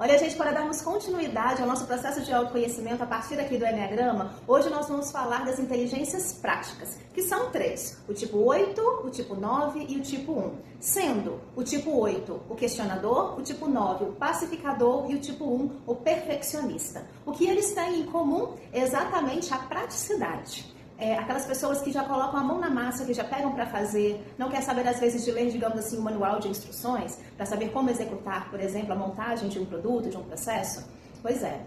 Olha, gente, para darmos continuidade ao nosso processo de autoconhecimento a partir aqui do Eneagrama, hoje nós vamos falar das inteligências práticas, que são 3, o tipo 8, o tipo 9 e o tipo 1, sendo o tipo 8 o questionador, o tipo 9 o pacificador e o tipo 1 o perfeccionista. O que eles têm em comum é exatamente a praticidade. Aquelas pessoas que já colocam a mão na massa, que já pegam para fazer, não quer saber às vezes de ler, digamos assim, um manual de instruções, para saber como executar, por exemplo, a montagem de um produto, de um processo. Pois é,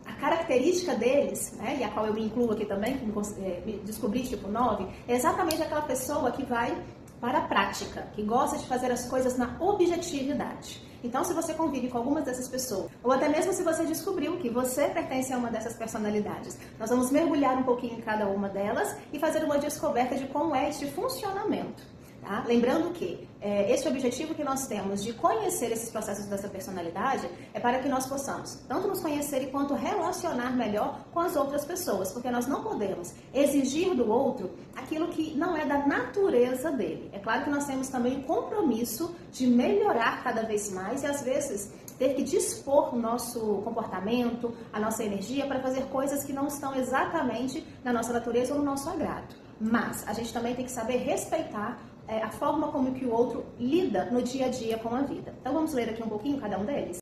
a característica deles, né, e a qual eu me incluo aqui também, que descobri tipo 9, é exatamente aquela pessoa que vai para a prática, que gosta de fazer as coisas na objetividade. Então, se você convive com algumas dessas pessoas, ou até mesmo se você descobriu que você pertence a uma dessas personalidades, nós vamos mergulhar um pouquinho em cada uma delas e fazer uma descoberta de como é este funcionamento. Tá? Lembrando que esse objetivo que nós temos de conhecer esses processos dessa personalidade é para que nós possamos tanto nos conhecer quanto relacionar melhor com as outras pessoas, porque nós não podemos exigir do outro aquilo que não é da natureza dele. É claro que nós temos também o compromisso de melhorar cada vez mais e às vezes ter que dispor o nosso comportamento, a nossa energia para fazer coisas que não estão exatamente na nossa natureza ou no nosso agrado. Mas a gente também tem que saber respeitar a forma como que o outro lida no dia a dia com a vida. Então vamos ler aqui um pouquinho cada um deles?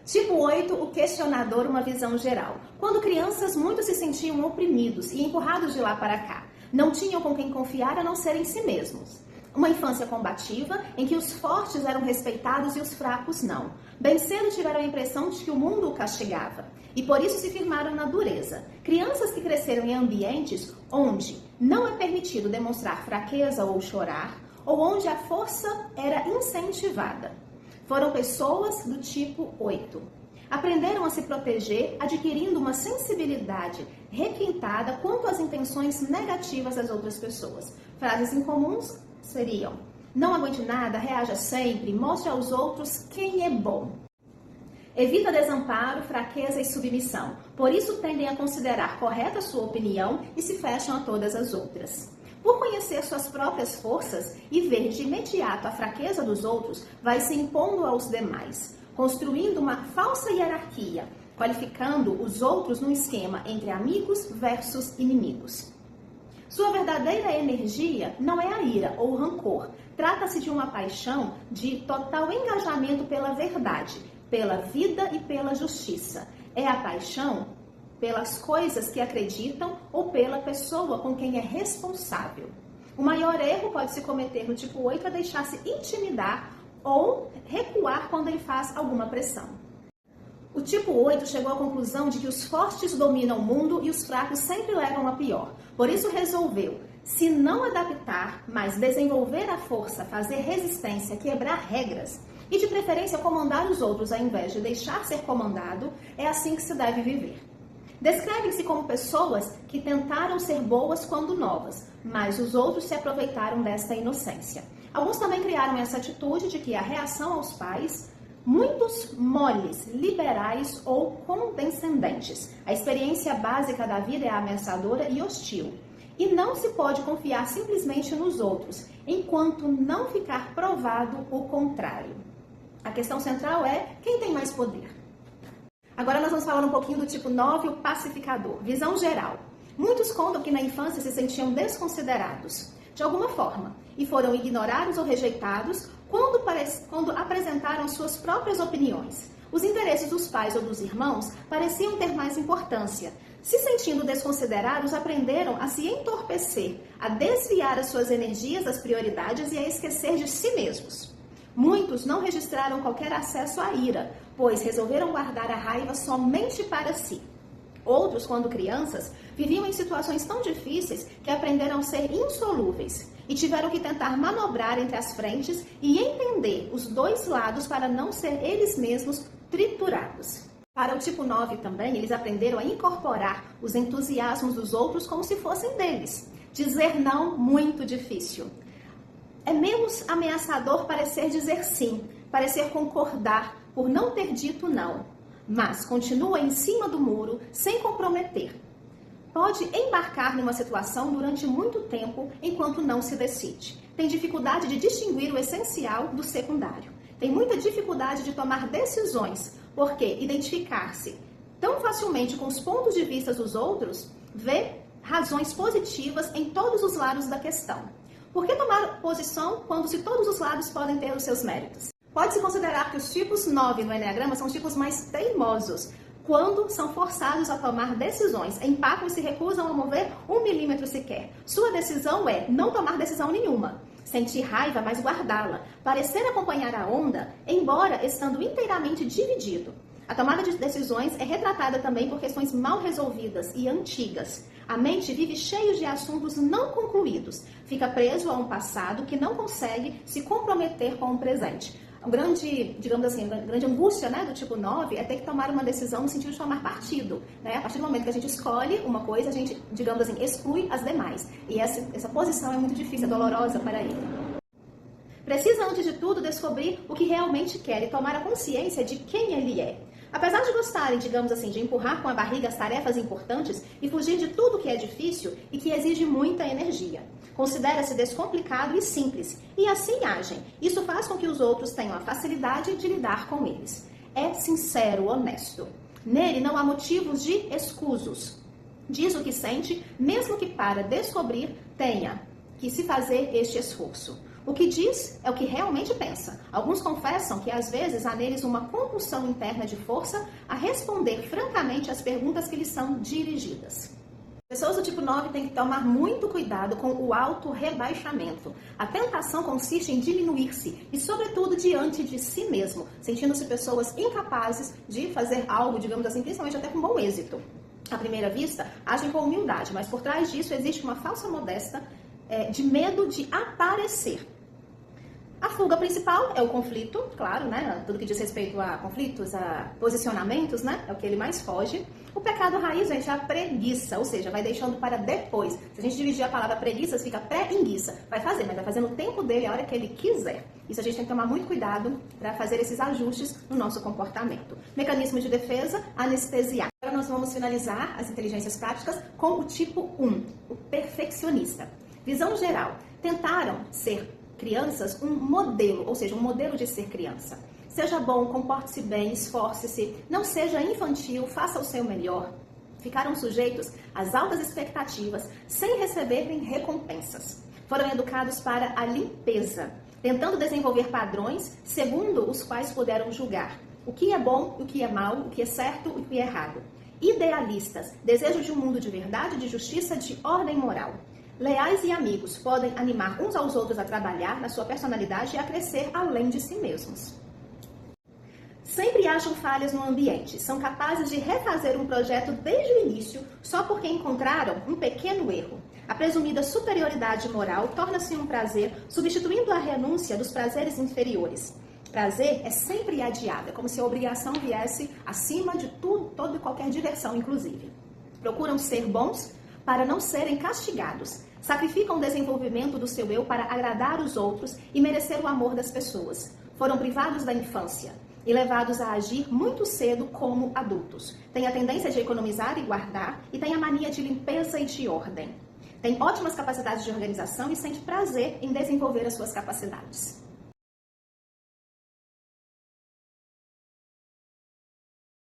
Tipo 8, o questionador, uma visão geral. Quando crianças, muitos se sentiam oprimidos e empurrados de lá para cá. Não tinham com quem confiar a não ser em si mesmos. Uma infância combativa, em que os fortes eram respeitados e os fracos não. Bem cedo tiveram a impressão de que o mundo o castigava. E por isso se firmaram na dureza. Crianças que cresceram em ambientes onde não é permitido demonstrar fraqueza ou chorar, ou onde a força era incentivada. Foram pessoas do tipo 8. Aprenderam a se proteger, adquirindo uma sensibilidade requintada quanto às intenções negativas das outras pessoas. Frases incomuns seriam: não aguente nada, reaja sempre, mostre aos outros quem é bom. Evita desamparo, fraqueza e submissão. Por isso tendem a considerar correta sua opinião e se fecham a todas as outras. Por conhecer suas próprias forças e ver de imediato a fraqueza dos outros, vai se impondo aos demais, construindo uma falsa hierarquia, qualificando os outros num esquema entre amigos versus inimigos. Sua verdadeira energia não é a ira ou o rancor. Trata-se de uma paixão de total engajamento pela verdade, pela vida e pela justiça. É a paixão pelas coisas que acreditam ou pela pessoa com quem é responsável. O maior erro pode se cometer no tipo 8 é deixar-se intimidar ou recuar quando ele faz alguma pressão. O tipo 8 chegou à conclusão de que os fortes dominam o mundo e os fracos sempre levam a pior. Por isso resolveu, se não adaptar, mas desenvolver a força, fazer resistência, quebrar regras e de preferência comandar os outros ao invés de deixar ser comandado, é assim que se deve viver. Descrevem-se como pessoas que tentaram ser boas quando novas, mas os outros se aproveitaram desta inocência. Alguns também criaram essa atitude de que a reação aos pais, muitos moles, liberais ou condescendentes. A experiência básica da vida é ameaçadora e hostil. E não se pode confiar simplesmente nos outros, enquanto não ficar provado o contrário. A questão central é quem tem mais poder. Agora nós vamos falar um pouquinho do tipo 9, o pacificador. Visão geral. Muitos contam que na infância se sentiam desconsiderados, de alguma forma, e foram ignorados ou rejeitados quando apresentaram suas próprias opiniões. Os interesses dos pais ou dos irmãos pareciam ter mais importância. Se sentindo desconsiderados, aprenderam a se entorpecer, a desviar as suas energias das prioridades e a esquecer de si mesmos. Muitos não registraram qualquer acesso à ira, pois resolveram guardar a raiva somente para si. Outros, quando crianças, viviam em situações tão difíceis que aprenderam a ser insolúveis e tiveram que tentar manobrar entre as frentes e entender os dois lados para não ser eles mesmos triturados. Para o tipo 9 também, eles aprenderam a incorporar os entusiasmos dos outros como se fossem deles. Dizer não, muito difícil. É menos ameaçador parecer dizer sim, parecer concordar por não ter dito não, mas continua em cima do muro sem comprometer. Pode embarcar numa situação durante muito tempo enquanto não se decide. Tem dificuldade de distinguir o essencial do secundário. Tem muita dificuldade de tomar decisões, Porque identificar-se tão facilmente com os pontos de vista dos outros, vê razões positivas em todos os lados da questão. Por que tomar posição quando se todos os lados podem ter os seus méritos? Pode-se considerar que os tipos 9 no Eneagrama são os tipos mais teimosos, quando são forçados a tomar decisões, empacam e se recusam a mover 1 milímetro sequer. Sua decisão é não tomar decisão nenhuma. Sentir raiva, mas guardá-la. Parecer acompanhar a onda, embora estando inteiramente dividido. A tomada de decisões é retratada também por questões mal resolvidas e antigas. A mente vive cheia de assuntos não concluídos. Fica preso a um passado que não consegue se comprometer com o presente. A grande, digamos assim, a grande angústia, né, do tipo 9 é ter que tomar uma decisão no sentido de tomar partido. Né? A partir do momento que a gente escolhe uma coisa, a gente, digamos assim, exclui as demais. E essa posição é muito difícil, é dolorosa para ele. Precisa, antes de tudo, descobrir o que realmente quer e tomar a consciência de quem ele é. Apesar de gostarem, digamos assim, de empurrar com a barriga as tarefas importantes e fugir de tudo que é difícil e que exige muita energia. Considera-se descomplicado e simples, e assim agem. Isso faz com que os outros tenham a facilidade de lidar com eles. É sincero, honesto. Nele não há motivos de escusos. Diz o que sente, mesmo que para descobrir tenha que se fazer este esforço. O que diz é o que realmente pensa. Alguns confessam que às vezes há neles uma compulsão interna de força a responder francamente às perguntas que lhes são dirigidas. Pessoas do tipo 9 têm que tomar muito cuidado com o auto-rebaixamento. A tentação consiste em diminuir-se e, sobretudo, diante de si mesmo, sentindo-se pessoas incapazes de fazer algo, digamos assim, principalmente até com bom êxito. À primeira vista, agem com humildade, mas por trás disso existe uma falsa modéstia de medo de aparecer. A fuga principal é o conflito, claro, né? Tudo que diz respeito a conflitos, a posicionamentos, né? É o que ele mais foge. O pecado raiz, gente, é a preguiça, ou seja, vai deixando para depois. Se a gente dividir a palavra preguiça, fica pré-inguiça. Vai fazer, mas vai fazer no tempo dele, a hora que ele quiser. Isso a gente tem que tomar muito cuidado para fazer esses ajustes no nosso comportamento. Mecanismo de defesa, anestesiar. Agora nós vamos finalizar as inteligências práticas com o tipo 1, o perfeccionista. Visão geral. Tentaram ser crianças um modelo, ou seja, um modelo de ser criança. Seja bom, comporte-se bem, esforce-se, não seja infantil, faça o seu melhor. Ficaram sujeitos às altas expectativas, sem receberem recompensas. Foram educados para a limpeza, tentando desenvolver padrões segundo os quais puderam julgar o que é bom, o que é mal, o que é certo e o que é errado. Idealistas, desejo de um mundo de verdade, de justiça, de ordem moral. Leais e amigos podem animar uns aos outros a trabalhar na sua personalidade e a crescer além de si mesmos. Sempre acham falhas no ambiente, são capazes de refazer um projeto desde o início só porque encontraram um pequeno erro. A presumida superioridade moral torna-se um prazer, substituindo a renúncia dos prazeres inferiores. Prazer é sempre adiado, é como se a obrigação viesse acima de tudo, toda e qualquer diversão, inclusive. Procuram ser bons para não serem castigados. Sacrificam o desenvolvimento do seu eu para agradar os outros e merecer o amor das pessoas. Foram privados da infância e levados a agir muito cedo como adultos. Têm a tendência de economizar e guardar e têm a mania de limpeza e de ordem. Têm ótimas capacidades de organização e sente prazer em desenvolver as suas capacidades.